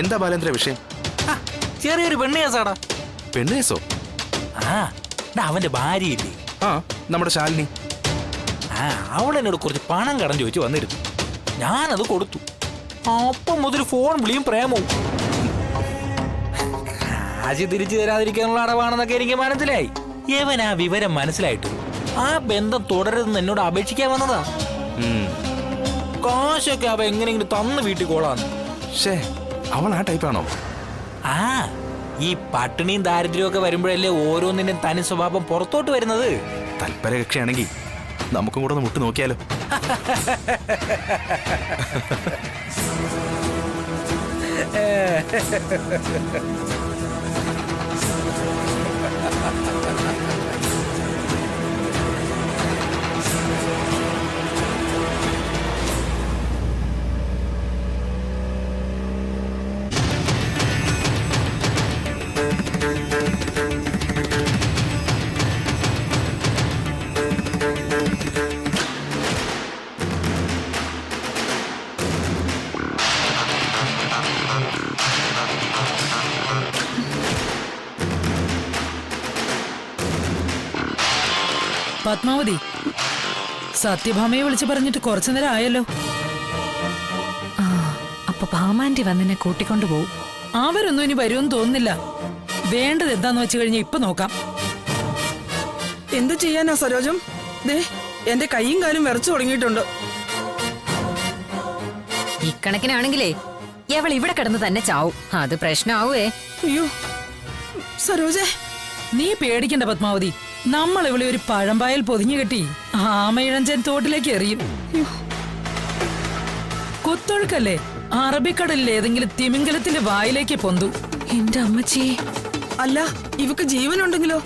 എന്താ ബാലേന്ദ്ര വിഷയം? ചെറിയൊരു പെണ്ണേസാടാ. പെണ്ണേസോ? അവന്റെ ഭാര്യയില്ലേ? ആ, നമ്മുടെ ശാലിനി. അവളെന്നോട് കുറച്ച് പണം കടം ചോദിച്ചു വന്നിരുന്നു. ഞാനത് കൊടുത്തു. അപ്പം മുതൽ ഫോൺ വിളിയും പ്രേമവും. കാശ് തിരിച്ചു തരാതിരിക്കാനുള്ള അടവാണെന്നൊക്കെ എനിക്ക് മനസ്സിലായി. യവൻ ആ വിവരം മനസ്സിലായിട്ട് ആ ബന്ധം തുടരുതെന്ന് എന്നോട് അപേക്ഷിക്കാൻ വന്നതാ. കാശൊക്കെ അവ എങ്ങനെയെങ്കിലും തന്ന് വീട്ടിൽ കോളാന്ന്. അവൾ ആ ടൈപ്പാണോ? ഈ പട്ടിണിയും ദാരിദ്ര്യവും ഒക്കെ വരുമ്പോഴല്ലേ ഓരോന്നിന്റെയും തനി സ്വഭാവം പുറത്തോട്ട് വരുന്നത്. തൽപരകക്ഷിയാണെങ്കിൽ നമുക്കും കൂടെ ഒന്ന് മുട്ട് നോക്കിയാലോ? പത്മാവതി, സത്യഭാമയെ വിളിച്ചു പറഞ്ഞിട്ട് കുറച്ചു നേരം ആയല്ലോ. അപ്പൊ ഭാമാന്റി വന്നെന്നെ കൂട്ടിക്കൊണ്ടു പോവും. അവരൊന്നും ഇനി വരുമെന്ന് തോന്നുന്നില്ല. വേണ്ടത് എന്താന്ന് വെച്ച് കഴിഞ്ഞാൽ ഇപ്പൊ നോക്കാം. എന്ത് ചെയ്യാനാ സരോജം? ദേ എന്റെ കൈയും കാലും വിറച്ചു തുടങ്ങിയിട്ടുണ്ട്. ഇക്കണക്കിനാണെങ്കിലേ എവൾ ഇവിടെ കിടന്ന് തന്നെ ചാവും. അത് പ്രശ്നമാവേ. അയ്യോ സരോജേ, നീ പേടിക്കണ്ട പത്മാവതി. നമ്മൾ ഇവിടെ ഒരു പഴമ്പായൽ പൊതിഞ്ഞു കെട്ടി ആമയിഴഞ്ചൻ തോട്ടിലേക്ക് എറിയും. കൊത്തൊഴുക്കല്ലേ, അറബിക്കടലിൽ ഏതെങ്കിലും തിമിംഗലത്തിന്റെ വായിലേക്ക് പൊന്തു. എന്റെ അമ്മച്ചി, അല്ല ഇവക്ക് ജീവനുണ്ടെങ്കിലോ?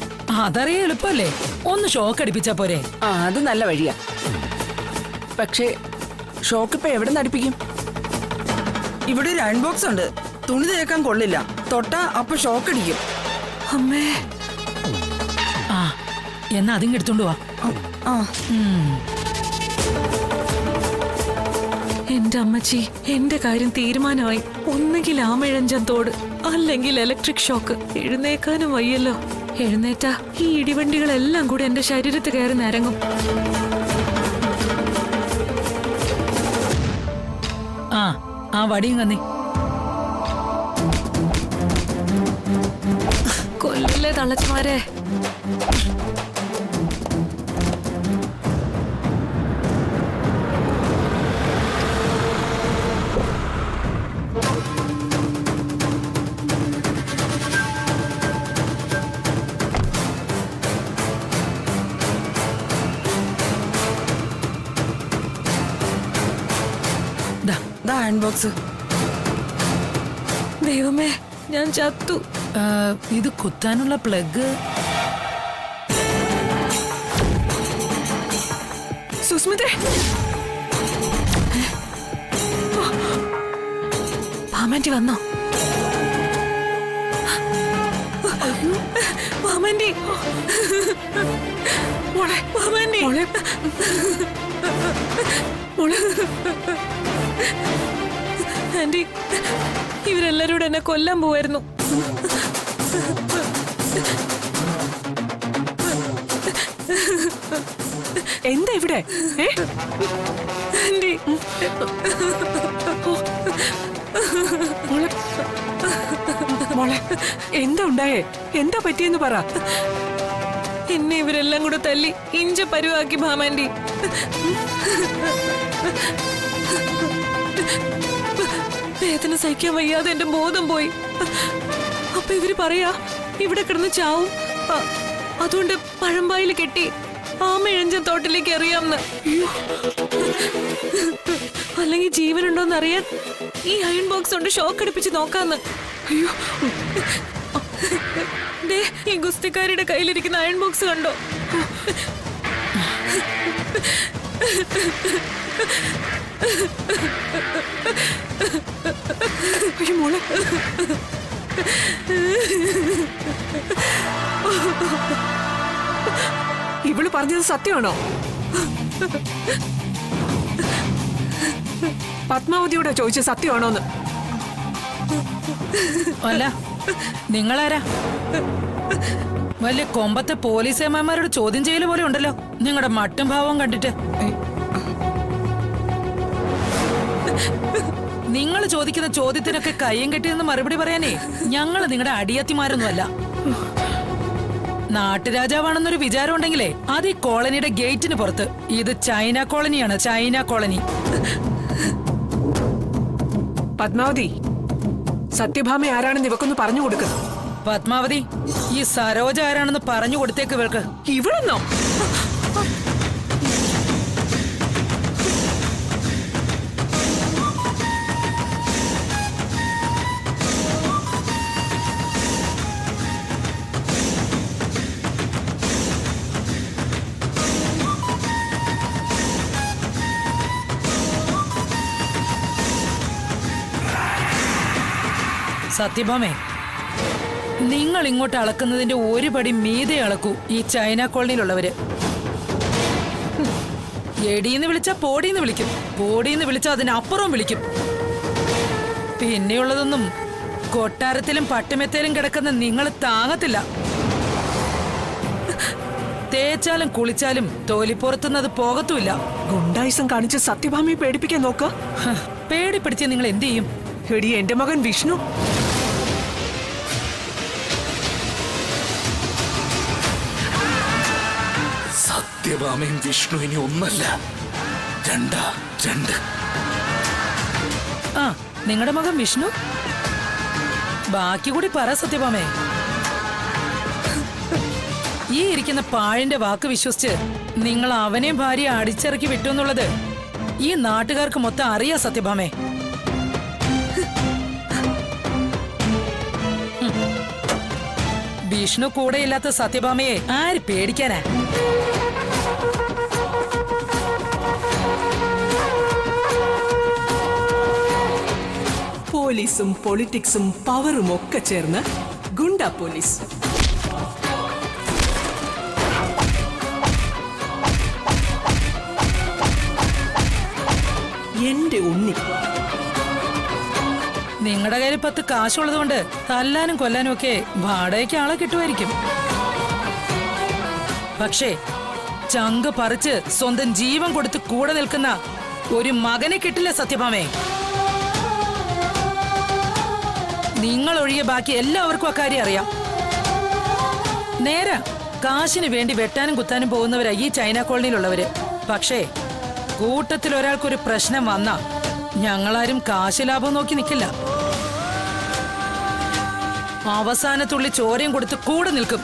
അതറിയ എളുപ്പല്ലേ, ഒന്ന് ഷോക്ക് അടിപ്പിച്ചാ പോരെ. അത് നല്ല വഴിയാ. പക്ഷേ ഷോക്ക് ഇപ്പൊ എവിടെ നടിപ്പിക്കും? ഇവിടെ ഒരു അയൺ ബോക്സ് ഉണ്ട്. തുണി തേക്കാൻ കൊള്ളില്ല. തൊട്ടാ അപ്പൊ ഷോക്ക് അടിക്കും. അമ്മേ. എന്നാ അതിങ്ങ് എടുത്തോണ്ട് വാ. എന്റെ അമ്മച്ചി, എന്റെ കാര്യം തീരുമാനമായി. ഒന്നുകിൽ ആമയിഴഞ്ചൻ തോട്, അല്ലെങ്കിൽ ഇലക്ട്രിക് ഷോക്ക്. എഴുന്നേക്കാനും വയ്യല്ലോ. എഴുന്നേറ്റാ ഈ ഇടിവണ്ടികളെല്ലാം കൂടി എന്റെ ശരീരത്ത് കയറി നിരങ്ങും. ആ വടിയും കന്നി. കൊല്ലല്ലേ തള്ളച്ചുമാരെ. Iron box. ദൈവമേ, ഞാൻ ചത്തു. ഇത് കുത്താനുള്ള പ്ലഗ്. സുസ്മിതേ, ഭാമാന്റി വന്നോ? ഭാമാന്റി, മോളെ, ഭാമാന്റി, മോളെ. ആന്റി, ഇവരെല്ലാരും എന്നെ കൊല്ലാൻ പോവായിരുന്നു. എന്താ ഇവിടെ? ആന്റി, മോളെ, എന്താ ഉണ്ടായേ? എന്താ പറ്റിയെന്ന് പറ. എന്നെ ഇവരെല്ലാം കൂടെ തല്ലി ഇഞ്ച പരുവാക്കി ഭാമാന്റി. വേദന സഹിക്കാൻ വയ്യാതെ എന്റെ ബോധം പോയി. അപ്പൊ ഇവര് പറയാ ഇവിടെ കിടന്ന് ചാവും, അതുകൊണ്ട് പഴമ്പായിൽ കെട്ടി ആമയിഴഞ്ചൻ തോട്ടിലേക്ക് എറിയാമെന്ന്. അല്ലെങ്കിൽ ജീവനുണ്ടോന്ന് അറിയാൻ ഈ അയൺ ബോക്സ് കൊണ്ട് ഷോക്ക് അടിപ്പിച്ച് നോക്കാന്ന്. ഈ ഗുസ്തിക്കാരുടെ കയ്യിലിരിക്കുന്ന അയൺ ബോക്സ് കണ്ടോ? മോളെ, ഇവള് പറഞ്ഞത് സത്യമാണോ? പത്മാവതിയോടെ ചോദിച്ച സത്യമാണോന്ന്? അല്ല നിങ്ങളാരാ? വലിയ കൊമ്പത്തെ പോലീസേമാരോട് ചോദ്യം ചെയ്യല് പോലെ ഉണ്ടല്ലോ നിങ്ങളുടെ മട്ടും ഭാവവും കണ്ടിട്ട്. നിങ്ങൾ ചോദിക്കുന്ന ചോദ്യത്തിനൊക്കെ കയ്യും കെട്ടിയെന്ന് മറുപടി പറയാനേ ഞങ്ങള് നിങ്ങളുടെ അടിയത്തിമാരൊന്നുമല്ല. നാട്ടുരാജാവാണെന്നൊരു വിചാരം ഉണ്ടെങ്കിലേ അത് ഈ കോളനിയുടെ ഗേറ്റിന് പുറത്ത്. ഇത് ചൈന കോളനിയാണ്, ചൈന കോളനി. പത്മാവതി, സത്യഭാമ ആരാണെന്ന് ഇവക്കൊന്ന് പറഞ്ഞു കൊടുക്കുന്നു. പത്മാവതി, ഈ സരോജ ആരാണെന്ന് പറഞ്ഞു കൊടുത്തേക്ക് ഇവൾക്ക്. ഇവിടെന്നോ? സത്യഭാമേ, നിങ്ങൾ ഇങ്ങോട്ട് അളക്കുന്നതിന്റെ ഒരു പടി മീതെ അളക്കൂ ഈ ചൈന കോളനിയിലുള്ളവര്. എടീന്ന് വിളിച്ചാ പോടീന്ന് വിളിക്കും, പോടീന്ന് വിളിച്ചാ അതിനപ്പുറവും വിളിക്കും. പിന്നെയുള്ളതൊന്നും കൊട്ടാരത്തിലും പട്ടുമെത്തേലും കിടക്കുന്ന നിങ്ങൾ താങ്ങത്തില്ല. തേച്ചാലും കുളിച്ചാലും തോലിപ്പുറത്തുനിന്നത് പോകത്തുമില്ല. ഗുണ്ടായിസം കാണിച്ച് സത്യഭാമയെ പേടിപ്പിക്കാൻ നോക്ക. പേടിപ്പിടിച്ച് നിങ്ങൾ എന്ത് ചെയ്യും? എടി, എന്റെ മകൻ വിഷ്ണു. സത്യഭാമയും വിഷ്ണു ഇനി ഒന്നല്ല, രണ്ട്. ആ, നിങ്ങളുടെ മകൻ വിഷ്ണു? ബാക്കി കൂടി പറ സത്യഭാമേ. ഈ ഇരിക്കുന്ന പാഴിന്റെ വാക്ക് വിശ്വസിച്ച് നിങ്ങൾ അവനെയും ഭാര്യ അടിച്ചിറക്കി വിട്ടു എന്നുള്ളത് ഈ നാട്ടുകാർക്ക് മൊത്തം അറിയാ സത്യഭാമേ. വിഷ്ണു കൂടെയില്ലാത്ത സത്യഭാമയെ ആര് പേടിക്കാനാ? പോലീസും പൊളിറ്റിക്സും പവറും ഒക്കെ ചേർന്ന് ഗുണ്ട പോലീസ്. എന്റെ ഉണ്ണി, നിങ്ങളുടെ കയ്യിൽ 10 കാശുള്ളത് കൊണ്ട് തല്ലാനും കൊല്ലാനും ഒക്കെ വാടകയ്ക്ക് ആളെ കിട്ടുമായിരിക്കും. പക്ഷേ ചങ്ക് പറിച്ച് സ്വന്തം ജീവൻ കൊടുത്ത് കൂടെ നിൽക്കുന്ന ഒരു മകനെ കിട്ടില്ല സത്യഭാമേ. നിങ്ങൾ ഒഴികെ ബാക്കി എല്ലാവർക്കും അക്കാര്യം അറിയാം. നേരെ കാശിന് വേണ്ടി വെട്ടാനും കുത്താനും പോകുന്നവരാ ഈ ചൈന കോളനിയിലുള്ളവര്. പക്ഷേ കൂട്ടത്തിൽ ഒരാൾക്കൊരു പ്രശ്നം വന്നാ ഞങ്ങളാരും കാശ് ലാഭം നോക്കി നിൽക്കില്ല. അവസാനത്തുള്ളി ചോരയും കൊടുത്ത് കൂടെ നിൽക്കും.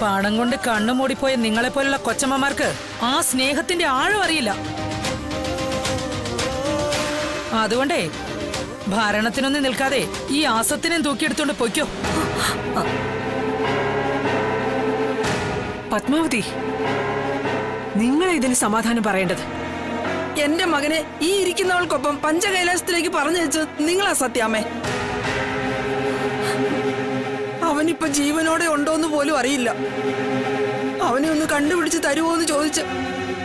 പണം കൊണ്ട് കണ്ണു മൂടിപ്പോയ നിങ്ങളെപ്പോലുള്ള കൊച്ചമ്മമാർക്ക് ആ സ്നേഹത്തിന്റെ ആഴം അറിയില്ല. അതുകൊണ്ടേ ഭരണത്തിനൊന്നും നിൽക്കാതെ ഈ ആസത്തിനെ തൂക്കിയെടുത്തോണ്ട് പൊയ്ക്കോ. പത്മാവതി, നിങ്ങളെ ഇതിന് സമാധാനം പറയേണ്ടത്. എന്റെ മകനെ ഈ ഇരിക്കുന്നവൾക്കൊപ്പം പഞ്ചകൈലാസത്തിലേക്ക് പറഞ്ഞു വെച്ചത് നിങ്ങളാ സത്യാമ്മേ. അവനിപ്പോ ജീവനോടെ ഉണ്ടോന്ന് പോലും അറിയില്ല. അവനെ ഒന്ന് കണ്ടുപിടിച്ച് തരുമോന്ന് ചോദിച്ച്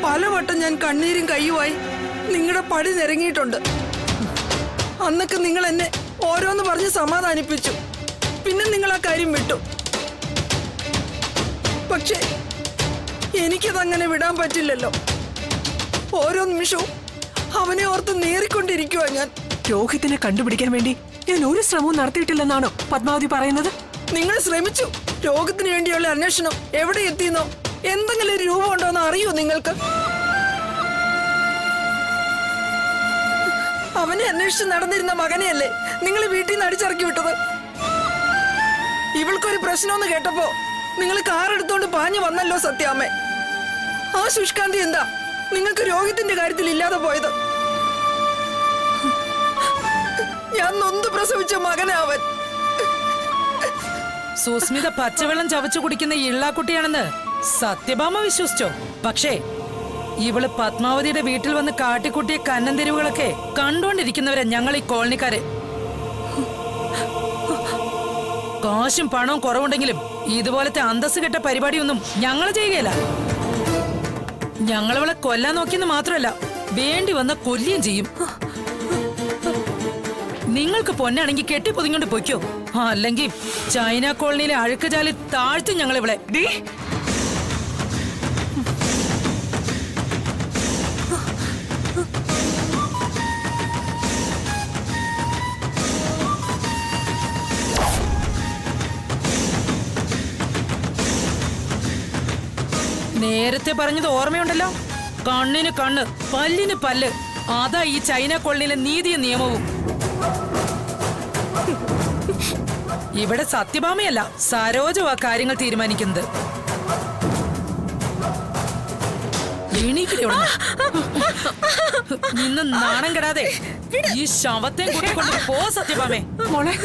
പലവട്ടം ഞാൻ കണ്ണീരും കയ്യുമായി നിങ്ങളുടെ പടി നിരങ്ങിയിട്ടുണ്ട്. അന്നൊക്കെ നിങ്ങൾ എന്നെ ഓരോന്ന് പറഞ്ഞ് സമാധാനിപ്പിച്ചു. പിന്നെ നിങ്ങൾ ആ കാര്യം വിട്ടു. പക്ഷേ എനിക്കതങ്ങനെ വിടാൻ പറ്റില്ലല്ലോ. ഓരോ നിമിഷവും അവനെ ഓർത്ത് നേറിക്കൊണ്ടിരിക്കുവാ ഞാൻ. രോഹിത്തിനെ കണ്ടുപിടിക്കാൻ വേണ്ടി ഞാൻ ഒരു ശ്രമവും നടത്തിയിട്ടില്ലെന്നാണോ പത്മാവതി പറയുന്നത്? നിങ്ങൾ ശ്രമിച്ചു. രോഗത്തിന് വേണ്ടിയുള്ള അന്വേഷണം എവിടെ എത്തിയെന്നോ എന്തെങ്കിലും ഒരു രൂപം ഉണ്ടോന്ന് അറിയോ നിങ്ങൾക്ക്? അവനെ അന്വേഷിച്ച് നടന്നിരുന്ന മകനെയല്ലേ നിങ്ങൾ വീട്ടിൽ നിന്ന് അടിച്ചിറക്കി വിട്ടത്? ഇവൾക്കൊരു പ്രശ്നമെന്ന് കേട്ടപ്പോ നിങ്ങൾ കാർ എടുത്തോണ്ട് പാഞ്ഞു വന്നല്ലോ സത്യാമ്മേ. ആ ശുഷ്കാന്തി എന്താ നിങ്ങൾക്ക് രോഗത്തിന്റെ കാര്യത്തിൽ ഇല്ലാതെ പോയത്? ഞാൻ നൊന്ത് പ്രസവിച്ച മകനാവൻ. സുസ്മിത പച്ചവെള്ളം ചവച്ചു കുടിക്കുന്ന ഇള്ളാക്കുട്ടിയാണെന്ന് സത്യഭാമ വിശ്വസിച്ചോ? പക്ഷേ ഇവള് പത്മാവതിയുടെ വീട്ടിൽ വന്ന് കാട്ടിക്കുട്ടിയ കന്നൻ തെരുവുകളൊക്കെ കണ്ടുകൊണ്ടിരിക്കുന്നവരെ ഞങ്ങൾ ഈ കോളനിക്കാരെ. കാശും പണവും കുറവുണ്ടെങ്കിലും ഇതുപോലത്തെ അന്തസ് കെട്ട പരിപാടിയൊന്നും ഞങ്ങൾ ചെയ്യുകയില്ല. ഞങ്ങളിവളെ കൊല്ലാൻ നോക്കിയെന്ന് മാത്രമല്ല, വേണ്ടി വന്ന കൊല്ലുകയും ചെയ്യും. നിങ്ങൾക്ക് പൊന്നാണെങ്കിൽ കെട്ടിപ്പൊതിങ്ങോണ്ട് പൊയ്ക്കോ, അല്ലെങ്കിൽ ചൈന കോളനിയിലെ അഴുക്കുചാലി താഴ്ത്തും ഞങ്ങളിവിടെ. ഡീ, നേരത്തെ പറഞ്ഞത് ഓർമ്മയുണ്ടല്ലോ, കണ്ണിന് കണ്ണ്, പല്ലിന് പല്ല്. അതാ ഈ ചൈന കോളനിയിലെ നീതിയും നിയമവും. ഇവിടെ സത്യഭാമയല്ല, സരോജവാ കാര്യങ്ങൾ തീരുമാനിക്കുന്നത്. നിന്ന് നാണം കെടാതെ ഈ ശവത്തെ കൂട്ടിക്കൊണ്ട് പോ സത്യഭാമേ. മോളെ,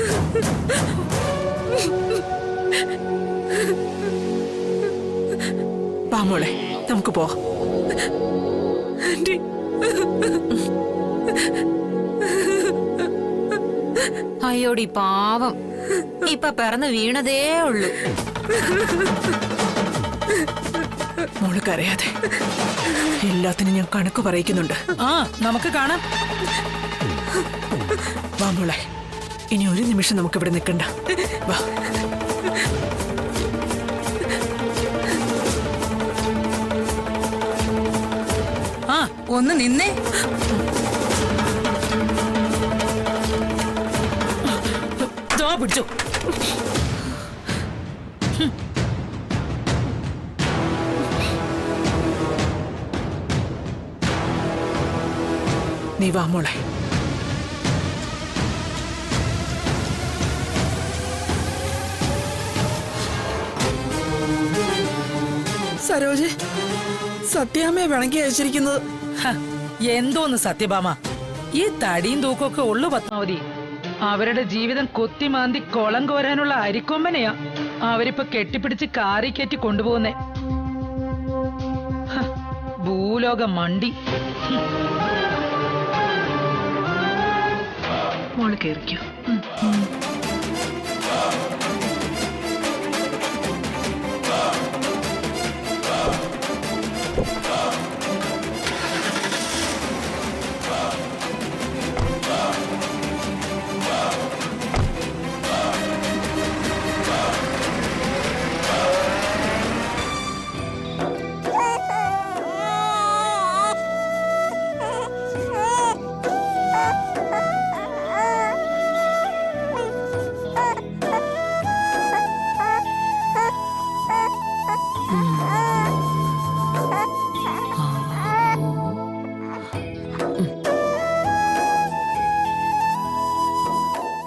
വാ മോളെ, നമുക്ക് പോ. ആന്റി, അയ്യോടി പാവം, ഇപ്പൊ പിറന്ന് വീണതേ ഉള്ളൂ. മോള് കരയാതെ, എല്ലാത്തിനും ഞാൻ കണക്ക് പറയിക്കുന്നുണ്ട്. ആ, നമുക്ക് കാണാം. വാ മോളെ, ഇനി ഒരു നിമിഷം നമുക്ക് ഇവിടെ നിൽക്കണ്ട. വാ. ആ, ഒന്ന് നിന്നേ. ദാ പിടിച്ചു. നീ വാ മോളെ. സരോജ്, സത്യാമ്മയെ പിണക്കി അയച്ചിരിക്കുന്നത്. ഹ, എന്തോന്ന് സത്യഭാമ, ഈ തടിയും തൂക്കമൊക്കെ ഉള്ളു പത്മാവതി. അവരുടെ ജീവിതം കൊത്തിമാന്തി കൊളം കോരാനുള്ള അരിക്കൊമ്പനെയാ അവരിപ്പോ കെട്ടിപ്പിടിച്ച് കാറി കയറ്റി കൊണ്ടുപോകുന്നേ. ഹ, ഭൂലോക മണ്ടി. മോള് കേറിക്കോ.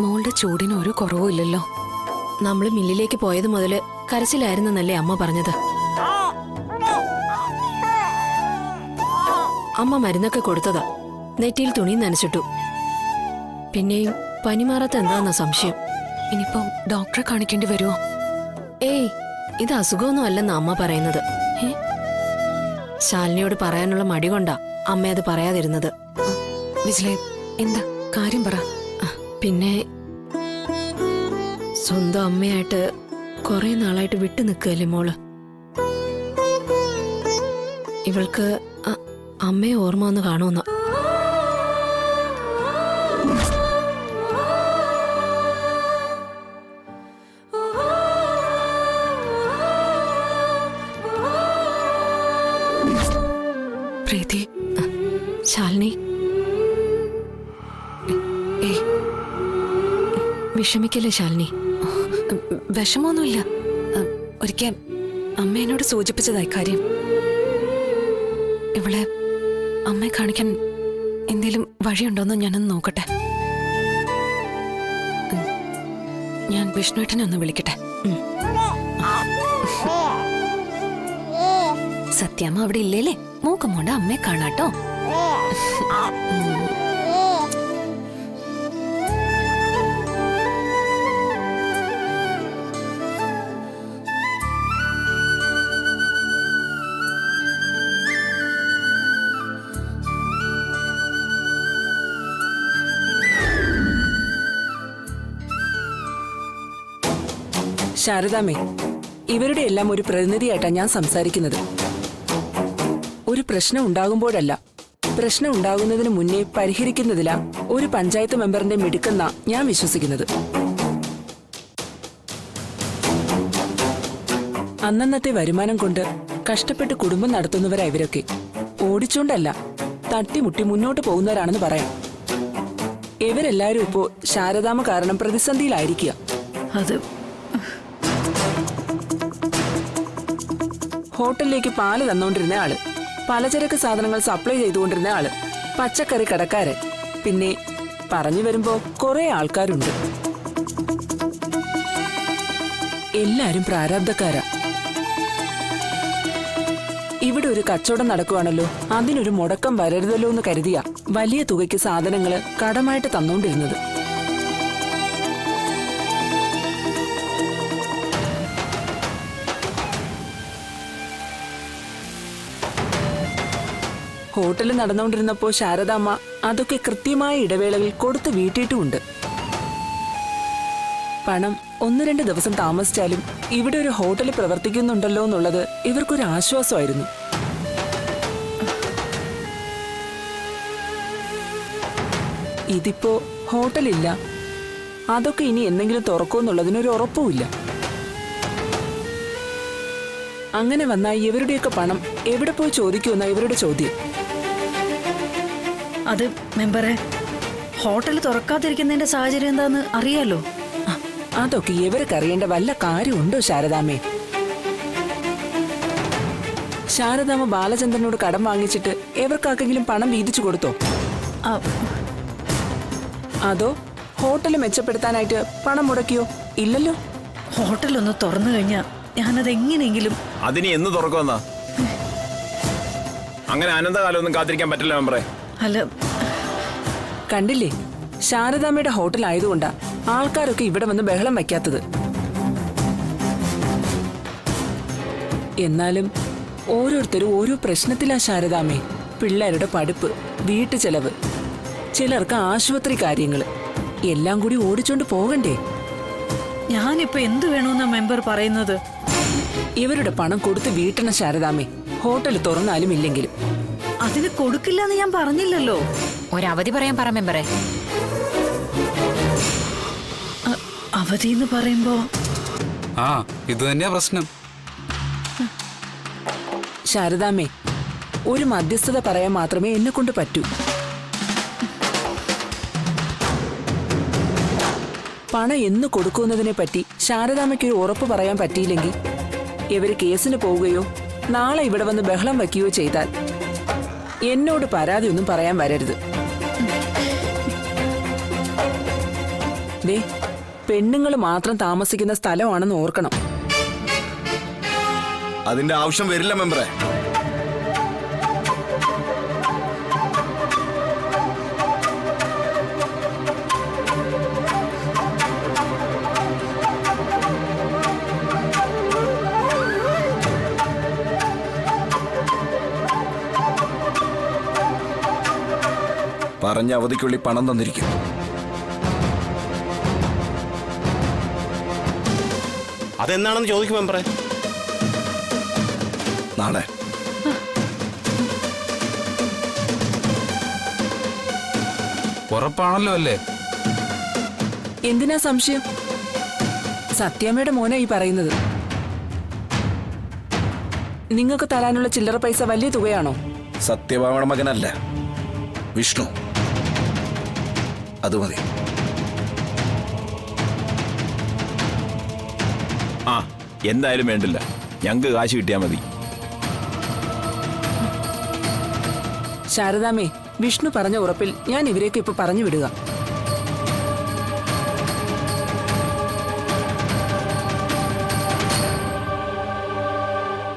മോളുടെ ചൂടിന് ഒരു കുറവുമില്ലല്ലോ. നമ്മള് മില്ലിലേക്ക് പോയത് മുതല് കരച്ചിലായിരുന്നെന്നല്ലേ അമ്മ പറഞ്ഞത്. അമ്മ മരുന്നൊക്കെ കൊടുത്തതാ, നെറ്റിയിൽ തുണി നനച്ചിട്ടു. പിന്നെയും പനി മാറാത്ത എന്താന്നാ സംശയം. ഇനിയിപ്പം ഡോക്ടറെ കാണിക്കേണ്ടി വരുമോ? ഏയ്, ഇത് അസുഖമൊന്നും അല്ലെന്നാ അമ്മ പറയുന്നത്. ശാലിനിയോട് പറയാനുള്ള മടി കൊണ്ടാ അമ്മ അത് പറയാതിരുന്നത്. വിജിലേ, എന്താ കാര്യം പറ. പിന്നെ സ്വന്തം അമ്മയായിട്ട് കുറെ നാളായിട്ട് വിട്ടു നിൽക്കുകയല്ലേ മോള്. ഇവൾക്ക് അമ്മയെ ഓർമ്മ വന്ന് കാണുമെന്ന്. പ്രീതി, ശാലിനി, ഏയ് വിഷമിക്കല്ലേ ശാലിനി. വിഷമമൊന്നുമില്ല. ഒരിക്കൽ അമ്മ എന്നോട് സൂചിപ്പിച്ചതായി കാര്യം. ഇവളെ അമ്മയെ കാണിക്കാൻ എന്തേലും വഴിയുണ്ടോന്ന് ഞാനൊന്ന് നോക്കട്ടെ. ഞാൻ വിഷ്ണുവേട്ടനെ ഒന്ന് വിളിക്കട്ടെ. സത്യാമ്മ അവിടെ ഇല്ലേലേ, മൂക്കമ്മോണ്ട് അമ്മയെ കാണാട്ടോ. ശാരദാമ്മേ, ഇവരുടെ എല്ലാം ഒരു പ്രതിനിധിയായിട്ടാണ് ഞാൻ സംസാരിക്കുന്നത്. ഒരു പ്രശ്നം ഉണ്ടാകുമ്പോഴല്ല, പ്രശ്നം ഉണ്ടാകുന്നതിന് മുന്നേ പരിഹരിക്കുന്നതിലാ ഒരു പഞ്ചായത്ത് മെമ്പറിന്റെ മിടുക്കെന്നാ ഞാൻ വിശ്വസിക്കുന്നത്. അന്നന്നത്തെ വരുമാനം കൊണ്ട് കഷ്ടപ്പെട്ട് കുടുംബം നടത്തുന്നവരാ ഇവരൊക്കെ. ഓടിച്ചോണ്ടല്ല, തട്ടിമുട്ടി മുന്നോട്ട് പോകുന്നവരാണെന്ന് പറയാം. ഇവരെല്ലാരും ഇപ്പോ ശാരദാമ്മ കാരണം പ്രതിസന്ധിയിലായിരിക്കുക. അത് ഹോട്ടലിലേക്ക് പാല് തന്നോണ്ടിരുന്ന ആള്, പലചരക്ക് സാധനങ്ങൾ സപ്ലൈ ചെയ്തുകൊണ്ടിരുന്ന ആള്, പച്ചക്കറി കടക്കാരൻ, പിന്നെ പറഞ്ഞു വരുമ്പോ കുറെ ആൾക്കാരുണ്ട്. എല്ലാരും പ്രാരാബ്ധക്കാരാ. ഇവിടെ ഒരു കച്ചവടം നടക്കുവാണല്ലോ, അതിനൊരു മുടക്കം വരരുതല്ലോ എന്ന് കരുതിയ വലിയ തുകയ്ക്ക് സാധനങ്ങള് കടമായിട്ട് തന്നോണ്ടിരുന്നത്. ഹോട്ടലിൽ നടന്നുകൊണ്ടിരുന്നപ്പോ ശാരദാമ്മ അതൊക്കെ കൃത്യമായ ഇടവേളകൾ കൊടുത്ത് വീട്ടിയിട്ടുമുണ്ട്. പണം 1-2 ദിവസം താമസിച്ചാലും ഇവിടെ ഒരു ഹോട്ടൽ പ്രവർത്തിക്കുന്നുണ്ടല്ലോ എന്നുള്ളത് ഇവർക്കൊരു ആശ്വാസമായിരുന്നു. ഇതിപ്പോ ഹോട്ടലില്ല, അതൊക്കെ ഇനി എന്തെങ്കിലും തുറക്കുമെന്നുള്ളതിനൊരു ഉറപ്പുമില്ല. അങ്ങനെ വന്നാൽ ഇവരുടെയൊക്കെ പണം എവിടെ പോയി ചോദിക്കുമെന്ന ഇവരുടെ ചോദ്യം. അത് മെമ്പറെ, ഹോട്ടൽ തുറക്കാതിരിക്കുന്നതിന്റെ സാഹചര്യം എന്താന്ന് അറിയാലോ. അതൊക്കെ ഇവർക്ക് അറിയേണ്ട വല്ല കാര്യമുണ്ടോ ശാരദാമ്മേ? ശാരദാമ്മ ബാലചന്ദ്രനോട് കടം വാങ്ങിച്ചിട്ട് എവർക്കാക്കെങ്കിലും പണം വീതിച്ചു കൊടുത്തോ? അതോ ഹോട്ടൽ മെച്ചപ്പെടുത്താനായിട്ട് പണം മുടക്കിയോ? ഇല്ലല്ലോ. ഹോട്ടലൊന്ന് തുറന്നു കഴിഞ്ഞാ ഞാനത് എങ്ങനെയെങ്കിലും. അതിന് എന്ന് തുറക്കുമെന്നാ? അങ്ങനെ അനന്തകാലമൊന്നും കാത്തിരിക്കാൻ പറ്റില്ല മെമ്പറേ. അല്ല, കണ്ടില്ലേ, ശാരദാമ്മയുടെ ഹോട്ടൽ ആയതുകൊണ്ടാ ആൾക്കാരൊക്കെ ഇവിടെ വന്ന് ബഹളം വയ്ക്കാത്തത്. എന്നാലും ഓരോരുത്തരും ഓരോ പ്രശ്നത്തിലാ ശാരദാമ്മേ. പിള്ളേരുടെ പഠിപ്പ്, വീട്ടു ചെലവ്, ചിലർക്ക് ആശുപത്രി കാര്യങ്ങള്, എല്ലാം കൂടി ഓടിച്ചോണ്ട് പോകണ്ടേ? ഞാനിപ്പോ എന്തു വേണമെന്നാ മെമ്പർ പറയുന്നത്? ഇവരുടെ പണം കൊടുത്ത് വീട്ടണ ശാരദാമ്മേ, ഹോട്ടൽ തുറന്നാലും ഇല്ലെങ്കിലും. അതിന് കൊടുക്കില്ലെന്ന് ഞാൻ പറഞ്ഞില്ലല്ലോ. ഒരവധി പറയാൻ പറ മെമ്പറെ. അവധി എന്ന് പറയുമ്പോ ഇത് തന്നെയാ പ്രശ്നം. ശാരദാമ്മേ, ഒരു മധ്യസ്ഥത പറയാൻ മാത്രമേ എന്നെ കൊണ്ട് പറ്റൂ. പണം എന്ന് കൊടുക്കുന്നതിനെ പറ്റി ശാരദാമ്മയ്ക്ക് ഒരു ഉറപ്പ് പറയാൻ പറ്റിയില്ലെങ്കിൽ ഇവര് കേസിന് പോവുകയോ നാളെ ഇവിടെ വന്ന് ബഹളം വയ്ക്കുകയോ ചെയ്താൽ എന്നോട് പരാതി ഒന്നും പറയാൻ വരരുത്. ദേ, പെണ്ണുങ്ങൾ മാത്രം താമസിക്കുന്ന സ്ഥലമാണെന്ന് ഓർക്കണം. അതിന്റെ ആവശ്യം വരില്ല മെമ്പറേ. പറഞ്ഞ അവധിക്കുള്ളിൽ പണം തന്നിരിക്കും. അതെന്നാണെന്ന് ചോദിക്കും മെമ്പറേ. നാളെ. ഉറപ്പാണല്ലോ അല്ലേ? എന്തിനാ സംശയം? സത്യാമ്മയുടെ മോനാ ഈ പറയുന്നത്. നിങ്ങൾക്ക് തരാനുള്ള ചില്ലറ പൈസ വലിയ തുകയാണോ? സത്യഭാമയുടെ മകനല്ല, വിഷ്ണു. അത് മതി. എന്തായാലും വേണ്ടില്ല, ഞങ്ങൾക്ക് കാശ് കിട്ടിയാൽ മതി. ശാരദാമ്മേ, വിഷ്ണു പറഞ്ഞ ഉറപ്പിൽ ഞാൻ ഇവരെയൊക്കെ ഇപ്പൊ പറഞ്ഞു വിടുക.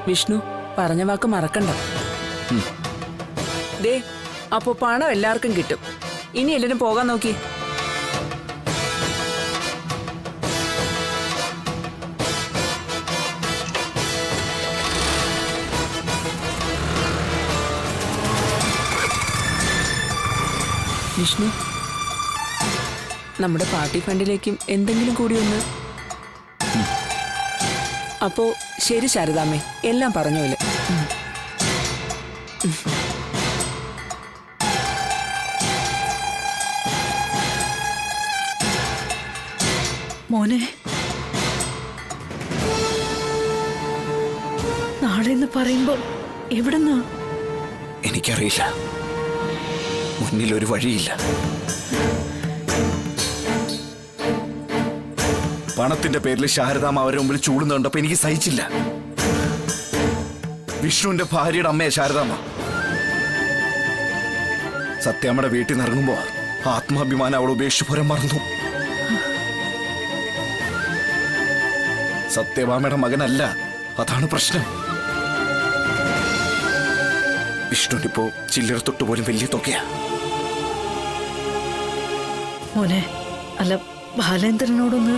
വിഷ്ണു പറഞ്ഞ വാക്ക് മറക്കണ്ട. ദേ, അപ്പോ പണം എല്ലാവർക്കും കിട്ടും. ഇനി എല്ലാരും പോകാൻ നോക്കി. വിഷ്ണു, നമ്മുടെ പാർട്ടി ഫണ്ടിലേക്കും എന്തെങ്കിലും കൂടി ഒന്ന്. അപ്പോ ശരി ശാരദാമ്മേ, എല്ലാം പറഞ്ഞോലെ. മോനെ, നാളെ എന്ന് പറയുമ്പോ എവിടുന്നാ? എനിക്കറിയില്ല. മുന്നിൽ ഒരു വഴിയില്ല. പണത്തിന്റെ പേരിൽ ശാരദാമ്മ അവരുടെ മുമ്പിൽ ചൂടുന്നുണ്ടപ്പോ എനിക്ക് സഹിച്ചില്ല. വിഷ്ണുവിന്റെ ഭാര്യയുടെ അമ്മയെ ശാരദാമ്മ. സത്യാമ്മയുടെ വീട്ടിൽ നിന്ന് ഇറങ്ങുമ്പോ ആത്മാഭിമാനം അവൾ ഉപേക്ഷിച്ച് പുരം മറന്നു. സത്യഭാമയുടെ മകനല്ല, അതാണ് പ്രശ്നം. വിഷ്ണുവിനിപ്പോ ചില്ലറ തൊട്ട് പോലും വലിയ തുകയാ. മോനെ, അല്ല ബാലേന്ദ്രനോടൊന്ന്.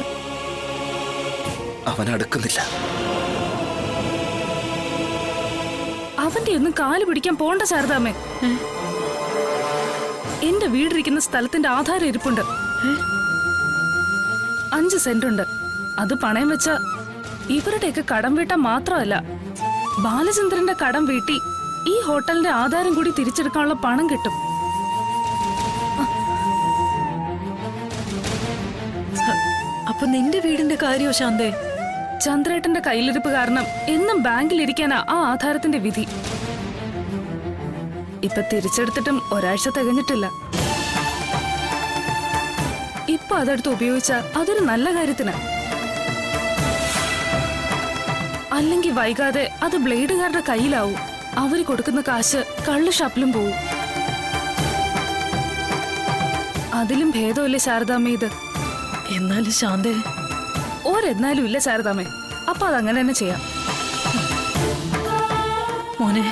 അവൻ അടുക്കുന്നില്ല. അവന്റെ ഒന്നും കാല് പിടിക്കാൻ പോണ്ട ശാരദാമ്മേ. എന്റെ വീടിരിക്കുന്ന സ്ഥലത്തിന്റെ ആധാരം ഇരിപ്പുണ്ട്. 5 സെന്റ് ഉണ്ട്. അത് പണയം വെച്ച ഇവരുടെയൊക്കെ കടം വീട്ടാൻ മാത്രമല്ല, ബാലചന്ദ്രന്റെ കടം വീട്ടി ഈ ഹോട്ടലിന്റെ ആധാരം കൂടി തിരിച്ചെടുക്കാനുള്ള പണം കിട്ടും. അപ്പൊ നിന്റെ വീടിന്റെ കാര്യോ ശാന്തേ? ചന്ദ്രേട്ടന്റെ കയ്യിലിരിപ്പ് കാരണം എന്നും ബാങ്കിലിരിക്കാനാ ആ ആധാരത്തിന്റെ വിധി. ഇപ്പൊ തിരിച്ചെടുത്തിട്ടും ഒരാഴ്ച തികഞ്ഞിട്ടില്ല. ഇപ്പൊ അതെടുത്ത് ഉപയോഗിച്ച അതൊരു നല്ല കാര്യത്തിന്. അല്ലെങ്കിൽ വൈകാതെ അത് ബ്ലേഡുകാരുടെ കയ്യിലാവും. അവര് കൊടുക്കുന്ന കാശ് കള്ളു ഷാപ്പിലും പോവും. അതിലും ഭേദമില്ലേ ശാരദാമ്മ ഇത്? എന്നാലും ശാന്തേ, ഒരെന്നാലും ഇല്ല ശാരദാമ്മേ. അപ്പൊ അതങ്ങനെ തന്നെ ചെയ്യാം. മോനെ,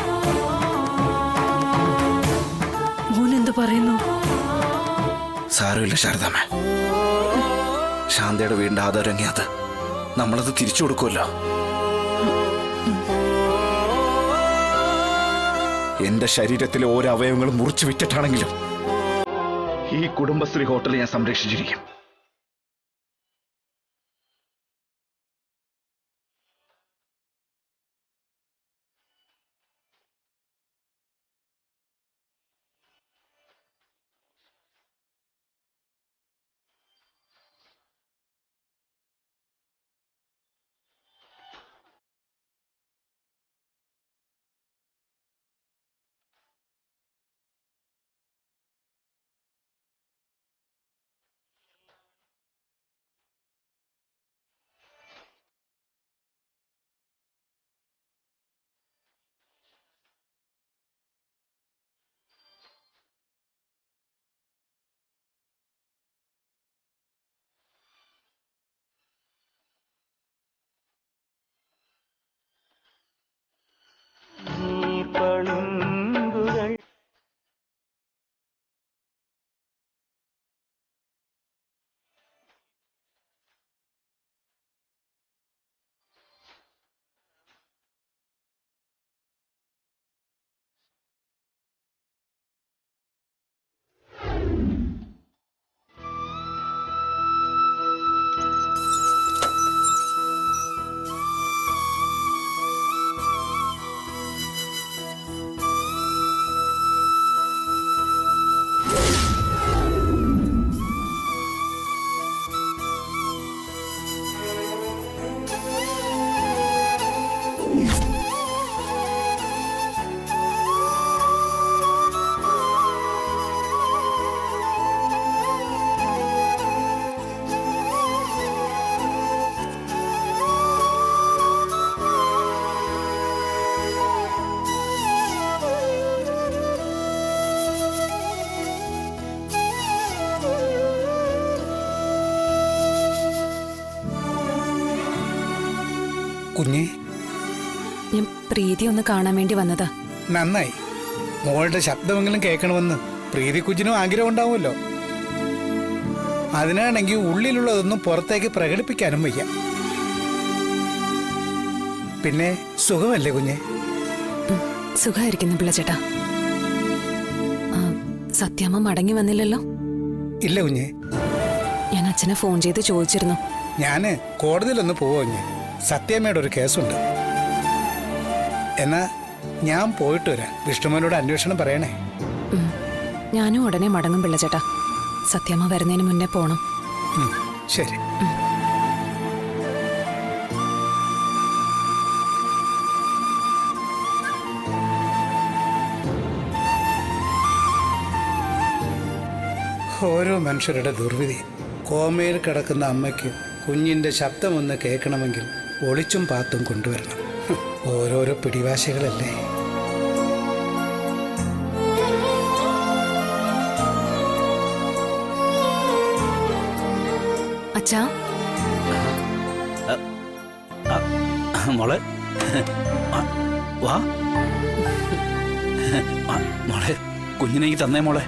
മോനെന്ത് പറയുന്നു? സാരമില്ല ശാരദാമ്മ. ശാന്തയുടെ വീടിന്റെ ആധാരം അത് നമ്മളത് തിരിച്ചു കൊടുക്കുമല്ലോ. എന്റെ ശരീരത്തിലെ ഓരോ അവയവങ്ങളും മുറിച്ചു വിറ്റിട്ടാണെങ്കിലും ഈ കുടുംബശ്രീ ഹോട്ടൽ ഞാൻ സംരക്ഷിച്ചിരിക്കും. കുഞ്ഞെ, ഞാൻ പ്രീതി ഒന്ന് കാണാൻ വേണ്ടി വന്നതാ. നന്നായി. മോളുടെ ശബ്ദമെങ്കിലും കേൾക്കണമെന്ന് പ്രീതി കുഞ്ഞിനും ആഗ്രഹം ഉണ്ടാവുമല്ലോ. അതിനാണെങ്കിൽ ഉള്ളിലുള്ളതൊന്നും പുറത്തേക്ക് പ്രകടിപ്പിക്കാനും വയ്യ. പിന്നെ സുഖമല്ലേ കുഞ്ഞെ? സുഖമായിരിക്കുന്നു പിള്ളച്ചേട്ടാ. സത്യമ്മ മടങ്ങി വന്നില്ലല്ലോ? ഇല്ല കുഞ്ഞെ. ഞാൻ അച്ഛനെ ഫോൺ ചെയ്ത് ചോദിച്ചിരുന്നു. ഞാന് കോടതിയിലൊന്ന് പോവാ കുഞ്ഞെ. സത്യമ്മയുടെ ഒരു കേസുണ്ട്. എന്നാ ഞാൻ പോയിട്ട് വരാം. വിഷ്ണുമോനോട് അന്വേഷണം പറയണേ. ഞാനും ഉടനെ മടങ്ങും പിള്ളച്ചേട്ടാ. സത്യമ്മ വരുന്നതിന് മുന്നേ പോണം. ശരി. ഓരോ മനുഷ്യരുടെ ദുർവിധി. കോമയിൽ കിടക്കുന്ന അമ്മയ്ക്ക് കുഞ്ഞിൻ്റെ ശബ്ദമൊന്ന് കേൾക്കണമെങ്കിൽ ഒളിച്ചും പാത്തും കൊണ്ടുവരണം. ഓരോരോ പിടിവാശികളല്ലേ. അച്ഛാ, മോളെ വാ. മോളെ കുഞ്ഞിനേക്ക് തന്നേ മോളെ.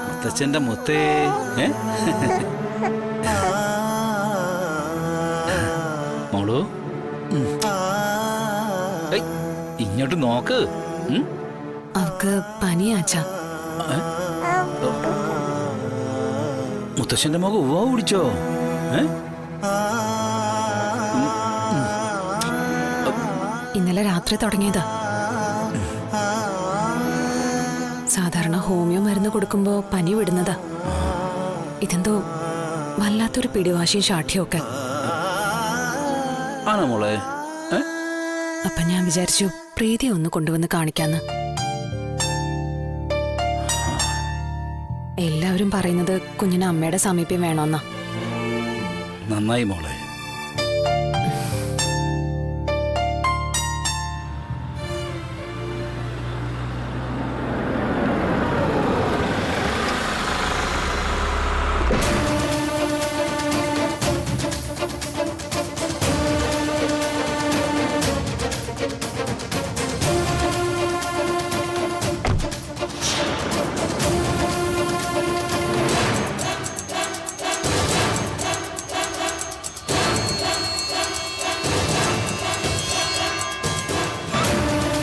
മുത്തച്ഛന്റെ മുത്തേ. മോളു ഇങ്ങോട്ട് നോക്ക്. അവക്ക് പനിയാച്ചാ. മുത്തശ്ശന്റെ മുഖം ഉവ്വ പിടിച്ചോ? ഇന്നലെ രാത്രി തുടങ്ങിയതാ. സാധാരണ ഹോമിയോ മരുന്ന് കൊടുക്കുമ്പോ പനി വിടുന്നതാ. ഇതെന്തോ വല്ലാത്തൊരു പിടിവാശിയും ശാഠ്യവും ഒക്കെ. ആണോ മോളെ? അപ്പൊ ഞാൻ വിചാരിച്ചു പ്രീതി ഒന്ന് കൊണ്ടുവന്ന് കാണിക്കാന്ന്. എല്ലാവരും പറയുന്നത് കുഞ്ഞിന് അമ്മയുടെ സാമീപ്യം വേണമെന്നാ. നന്നായി മോളെ.